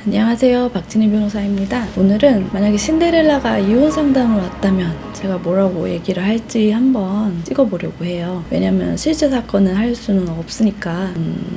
안녕하세요, 박진희 변호사입니다. 오늘은 만약에 신데렐라가 이혼 상담을 왔다면 제가 뭐라고 얘기를 할지 한번 찍어보려고 해요. 왜냐면 실제 사건은 할 수는 없으니까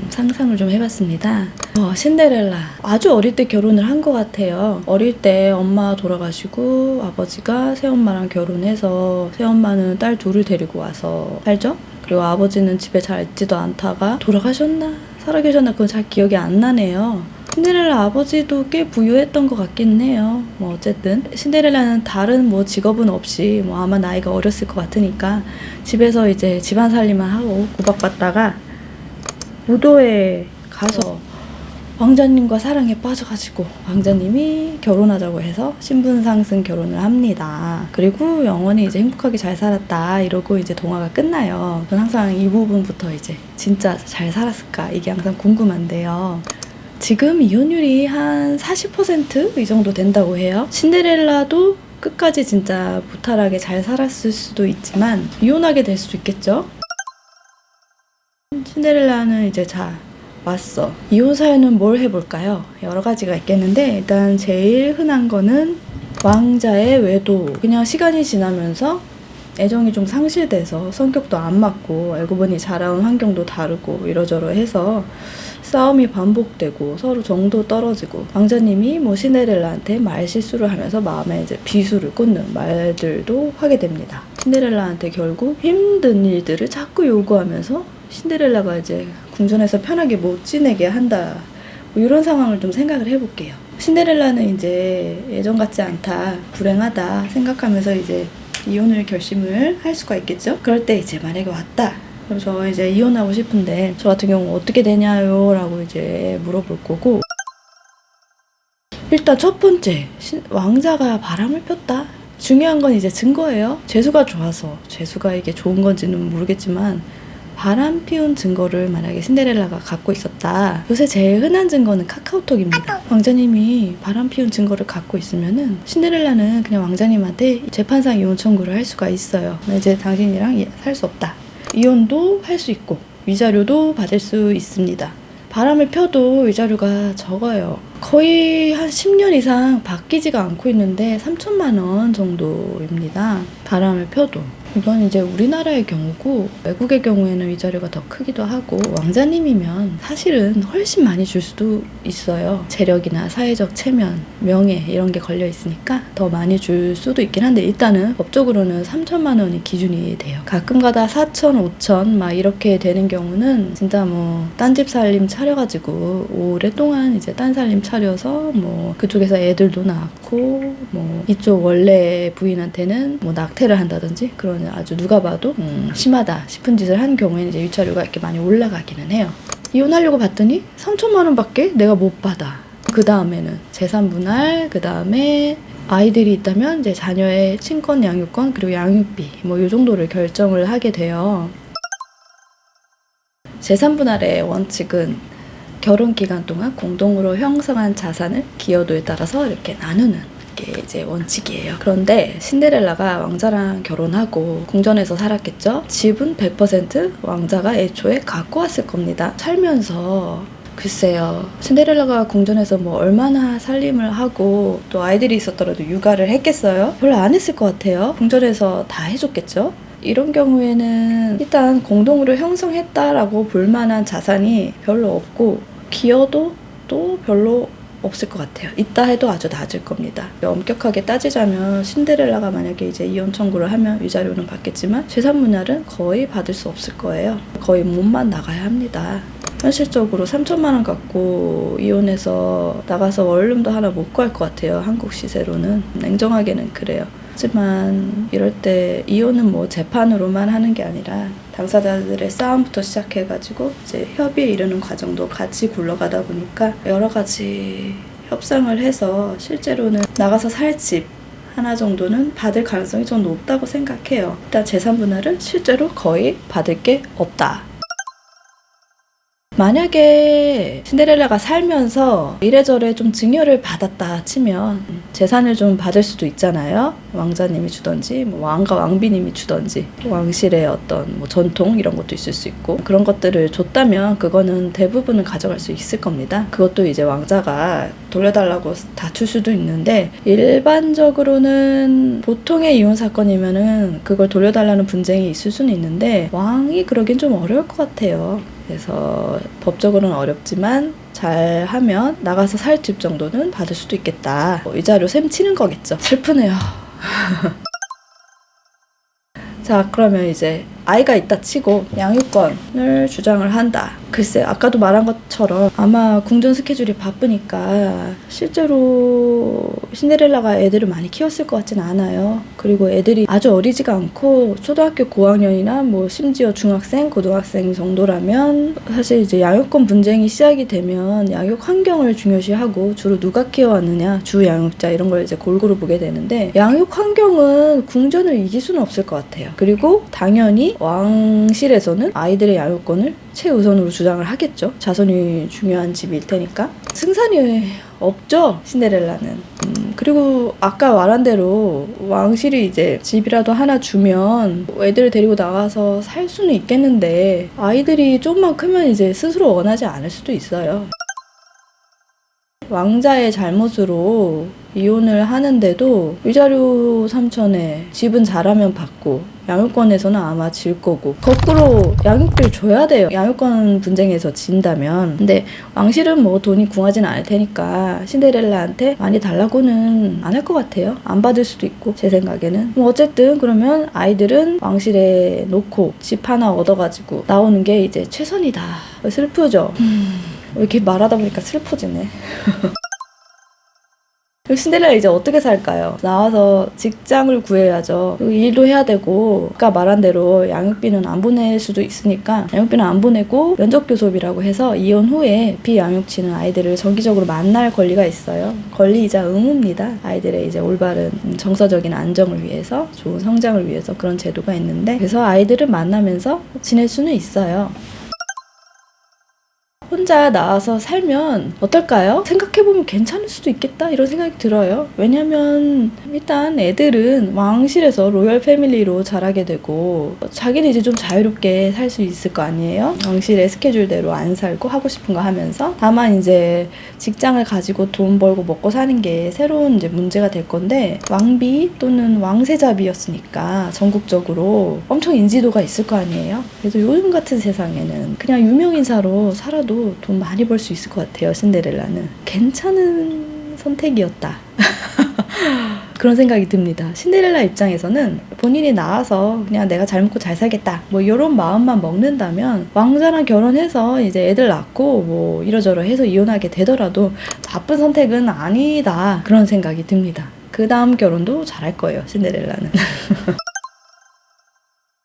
상상을 좀 해봤습니다. 신데렐라 아주 어릴 때 결혼을 한 것 같아요. 어릴 때 엄마 돌아가시고 아버지가 새엄마랑 결혼해서 새엄마는 딸 둘을 데리고 와서 살죠. 그리고 아버지는 집에 잘 있지도 않다가 돌아가셨나? 살아계셨나? 그건 잘 기억이 안 나네요. 신데렐라 아버지도 꽤 부유했던 것 같긴 해요. 어쨌든 신데렐라는 다른 직업은 없이 아마 나이가 어렸을 것 같으니까 집에서 이제 집안 살림만 하고 구박받다가 무도에 가서 왕자님과 사랑에 빠져가지고 왕자님이 결혼하자고 해서 신분 상승 결혼을 합니다. 그리고 영원히 이제 행복하게 잘 살았다 이러고 이제 동화가 끝나요. 전 항상 이 부분부터 이제 진짜 잘 살았을까 이게 항상 궁금한데요. 지금 이혼율이 한 40% 이 정도 된다고 해요. 신데렐라도 끝까지 진짜 무탈하게 잘 살았을 수도 있지만 이혼하게 될 수도 있겠죠. 신데렐라는 이제 왔어. 이혼 사연은 뭘 해볼까요? 여러 가지가 있겠는데 일단 제일 흔한 거는 왕자의 외도. 그냥 시간이 지나면서 애정이 좀 상실돼서 성격도 안 맞고 알고 보니 자라온 환경도 다르고 이러저러해서 싸움이 반복되고 서로 정도 떨어지고 왕자님이 신데렐라한테 말 실수를 하면서 마음에 이제 비수를 꽂는 말들도 하게 됩니다. 신데렐라한테 결국 힘든 일들을 자꾸 요구하면서 신데렐라가 이제 궁전에서 편하게 못 지내게 한다. 이런 상황을 좀 생각을 해볼게요. 신데렐라는 이제 예전 같지 않다, 불행하다 생각하면서 이제 이혼을 결심을 할 수가 있겠죠? 그럴 때 이제 만약에 왔다. 그럼 저 이제 이혼하고 싶은데 저 같은 경우 어떻게 되냐요? 라고 이제 물어볼 거고, 일단 첫 번째 왕자가 바람을 폈다. 중요한 건 이제 증거예요. 재수가 좋아서, 재수가 이게 좋은 건지는 모르겠지만 바람 피운 증거를 만약에 신데렐라가 갖고 있었다. 요새 제일 흔한 증거는 카카오톡입니다. 왕자님이 바람 피운 증거를 갖고 있으면은 신데렐라는 그냥 왕자님한테 재판상 이혼 청구를 할 수가 있어요. 이제 당신이랑 살 수 없다. 이혼도 할 수 있고 위자료도 받을 수 있습니다. 바람을 펴도 위자료가 적어요. 거의 한 10년 이상 바뀌지가 않고 있는데 3천만 원 정도입니다. 바람을 펴도. 이건 이제 우리나라의 경우고 외국의 경우에는 위자료가 더 크기도 하고 왕자님이면 사실은 훨씬 많이 줄 수도 있어요. 재력이나 사회적 체면, 명예 이런 게 걸려 있으니까 더 많이 줄 수도 있긴 한데 일단은 법적으로는 3천만 원이 기준이 돼요. 가끔가다 4천, 5천 막 이렇게 되는 경우는 진짜 딴집 살림 차려가지고 오랫동안 이제 딴 살림 차려서 그쪽에서 애들도 낳고 이쪽 원래 부인한테는 낙태를 한다든지 그런 아주 누가 봐도 심하다 싶은 짓을 한 경우에는 이제 위자료가 이렇게 많이 올라가기는 해요. 이혼하려고 봤더니 3천만 원밖에 내가 못 받아. 그 다음에는 재산 분할, 그 다음에 아이들이 있다면 이제 자녀의 친권, 양육권, 그리고 양육비 이 정도를 결정을 하게 돼요. 재산 분할의 원칙은 결혼 기간 동안 공동으로 형성한 자산을 기여도에 따라서 이렇게 나누는 게 이제 원칙이에요. 그런데 신데렐라가 왕자랑 결혼하고 궁전에서 살았겠죠? 집은 100% 왕자가 애초에 갖고 왔을 겁니다. 살면서 글쎄요. 신데렐라가 궁전에서 얼마나 살림을 하고 또 아이들이 있었더라도 육아를 했겠어요? 별로 안 했을 것 같아요. 궁전에서 다 해줬겠죠? 이런 경우에는 일단 공동으로 형성했다라고 볼만한 자산이 별로 없고 기여도 또 별로 없을 것 같아요. 있다 해도 아주 낮을 겁니다. 엄격하게 따지자면 신데렐라가 만약에 이제 이혼 청구를 하면 위자료는 받겠지만 재산 분할은 거의 받을 수 없을 거예요. 거의 몸만 나가야 합니다. 현실적으로 3천만 원 갖고 이혼해서 나가서 원룸도 하나 못 구할 것 같아요. 한국 시세로는. 냉정하게는 그래요. 하지만 이럴 때 이혼은 재판으로만 하는 게 아니라 당사자들의 싸움부터 시작해가지고 이제 협의에 이르는 과정도 같이 굴러가다 보니까 여러 가지 협상을 해서 실제로는 나가서 살 집 하나 정도는 받을 가능성이 좀 높다고 생각해요. 일단 재산 분할은 실제로 거의 받을 게 없다. 만약에 신데렐라가 살면서 이래저래 좀 증여를 받았다 치면 재산을 좀 받을 수도 있잖아요. 왕자님이 주던지 뭐 왕과 왕비님이 주던지 왕실의 어떤 뭐 전통 이런 것도 있을 수 있고 그런 것들을 줬다면 그거는 대부분은 가져갈 수 있을 겁니다. 그것도 이제 왕자가 돌려달라고 다툴 수도 있는데 일반적으로는 보통의 이혼 사건이면은 그걸 돌려달라는 분쟁이 있을 수는 있는데 왕이 그러긴 좀 어려울 것 같아요. 그래서 법적으로는 어렵지만 잘하면 나가서 살 집 정도는 받을 수도 있겠다. 위자료 셈 치는 거겠죠. 슬프네요. 자, 그러면 이제 아이가 있다 치고 양육권을 주장을 한다. 글쎄, 아까도 말한 것처럼 아마 궁전 스케줄이 바쁘니까 실제로 신데렐라가 애들을 많이 키웠을 것 같진 않아요. 그리고 애들이 아주 어리지가 않고 초등학교 고학년이나 뭐 심지어 중학생, 고등학생 정도라면 사실 이제 양육권 분쟁이 시작이 되면 양육 환경을 중요시하고 주로 누가 키워왔느냐, 주 양육자 이런 걸 이제 골고루 보게 되는데 양육 환경은 궁전을 이길 수는 없을 것 같아요. 그리고 당연히 왕실에서는 아이들의 양육권을 최우선으로 주장을 하겠죠. 자손이 중요한 집일 테니까. 승산이 없죠, 신데렐라는. 그리고 아까 말한 대로 왕실이 이제 집이라도 하나 주면 애들을 데리고 나가서 살 수는 있겠는데 아이들이 조금만 크면 이제 스스로 원하지 않을 수도 있어요. 왕자의 잘못으로 이혼을 하는데도 위자료 3천에 집은 잘하면 받고 양육권에서는 아마 질 거고 거꾸로 양육비를 줘야 돼요. 양육권 분쟁에서 진다면. 근데 왕실은 뭐 돈이 궁하진 않을 테니까 신데렐라한테 많이 달라고는 안 할 것 같아요. 안 받을 수도 있고 제 생각에는. 뭐 어쨌든 그러면 아이들은 왕실에 놓고 집 하나 얻어가지고 나오는 게 이제 최선이다. 슬프죠? 왜 이렇게 말하다 보니까 슬퍼지네. 신데렐라 이제 어떻게 살까요? 나와서 직장을 구해야죠. 그리고 일도 해야 되고 아까 말한 대로 양육비는 안 보낼 수도 있으니까 양육비는 안 보내고 면접교섭이라고 해서 이혼 후에 비양육치는 아이들을 정기적으로 만날 권리가 있어요. 권리이자 의무입니다. 아이들의 이제 올바른 정서적인 안정을 위해서 좋은 성장을 위해서 그런 제도가 있는데 그래서 아이들을 만나면서 지낼 수는 있어요. 혼자 나와서 살면 어떨까요? 생각해보면 괜찮을 수도 있겠다 이런 생각이 들어요. 왜냐면 일단 애들은 왕실에서 로열 패밀리로 자라게 되고 자기는 이제 좀 자유롭게 살 수 있을 거 아니에요? 왕실의 스케줄대로 안 살고 하고 싶은 거 하면서 다만 이제 직장을 가지고 돈 벌고 먹고 사는 게 새로운 이제 문제가 될 건데 왕비 또는 왕세자비였으니까 전국적으로 엄청 인지도가 있을 거 아니에요? 그래서 요즘 같은 세상에는 그냥 유명인사로 살아도 돈 많이 벌 수 있을 것 같아요. 신데렐라는 괜찮은 선택이었다. 그런 생각이 듭니다. 신데렐라 입장에서는 본인이 나와서 그냥 내가 잘 먹고 잘 살겠다 뭐 이런 마음만 먹는다면 왕자랑 결혼해서 이제 애들 낳고 뭐 이러저러 해서 이혼하게 되더라도 나쁜 선택은 아니다 그런 생각이 듭니다. 그 다음 결혼도 잘할 거예요, 신데렐라는.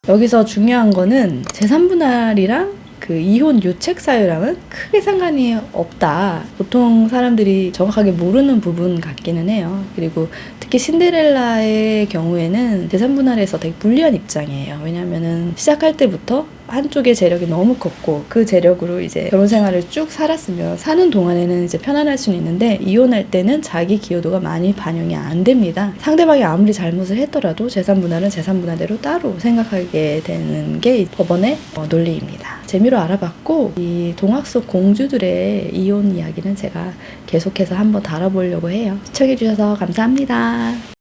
여기서 중요한 거는 재산분할이랑 그 이혼 유책 사유랑은 크게 상관이 없다. 보통 사람들이 정확하게 모르는 부분 같기는 해요. 그리고 특히 신데렐라의 경우에는 재산분할에서 되게 불리한 입장이에요. 왜냐면은 시작할 때부터 한쪽의 재력이 너무 컸고 그 재력으로 이제 결혼 생활을 쭉 살았으면 사는 동안에는 이제 편안할 수는 있는데 이혼할 때는 자기 기여도가 많이 반영이 안 됩니다. 상대방이 아무리 잘못을 했더라도 재산분할은 재산분할대로 따로 생각하게 되는 게 법원의 논리입니다. 재미로 알아봤고 이 동화 속 공주들의 이혼 이야기는 제가 계속해서 한번 다뤄보려고 해요. 시청해주셔서 감사합니다.